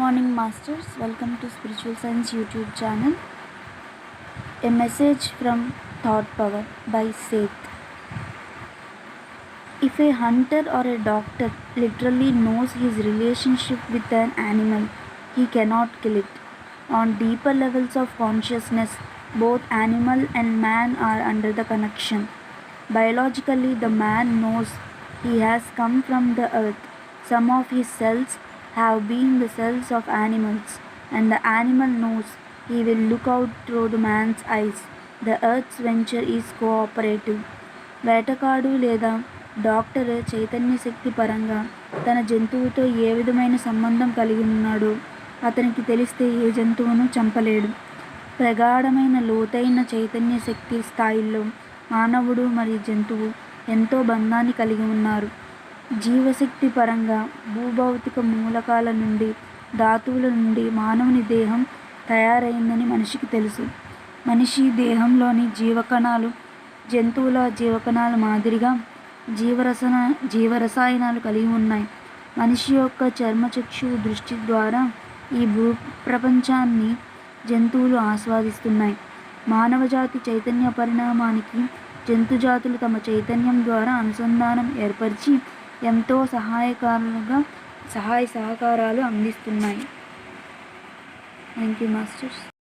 Morning Masters, welcome to Spiritual Science YouTube channel. A message from Thought Power by Seth. If a hunter or a doctor literally knows his relationship with an animal, he cannot kill it. On deeper levels of consciousness, both animal and man are under the connection. Biologically, the man knows he has come from the earth. Some of his cells have been the cells of animals, and the animal knows he will look out through the man's eyes. The earth's venture is cooperative. వేటగాడు లేదా doctor Chaitanya శక్తి పరంగా తన జంతువుతో ఏ విధమైన సంబంధం కలిగి ఉన్నాడో అతనికి తెలిస్తే ఏ జంతువును చంపలేడు. ప్రగాఢమైన లోతైన చైతన్య శక్తి స్థాయిల్లో మానవుడు మరియు జంతువు ఎంతో బంధాన్ని కలిగి ఉన్నారు. జీవశక్తి పరంగా భూభౌతిక మూలకాల నుండి ధాతువుల నుండి మానవుని దేహం తయారైందని మనిషికి తెలుసు. మనిషి దేహంలోని జీవకణాలు జంతువుల జీవకణాల మాదిరిగా జీవరసాయనాలు కలిగి ఉన్నాయి. మనిషి యొక్క చర్మచక్షువు దృష్టి ద్వారా ఈ భూప్రపంచాన్ని జంతువులు ఆస్వాదిస్తున్నాయి. మానవజాతి చైతన్య పరిణామానికి జంతుజాతులు తమ చైతన్యం ద్వారా అనుసంధానం ఏర్పరిచి ఎంతో సహాయ సహకారాలు అందిస్తున్నాయి. Thank you masters.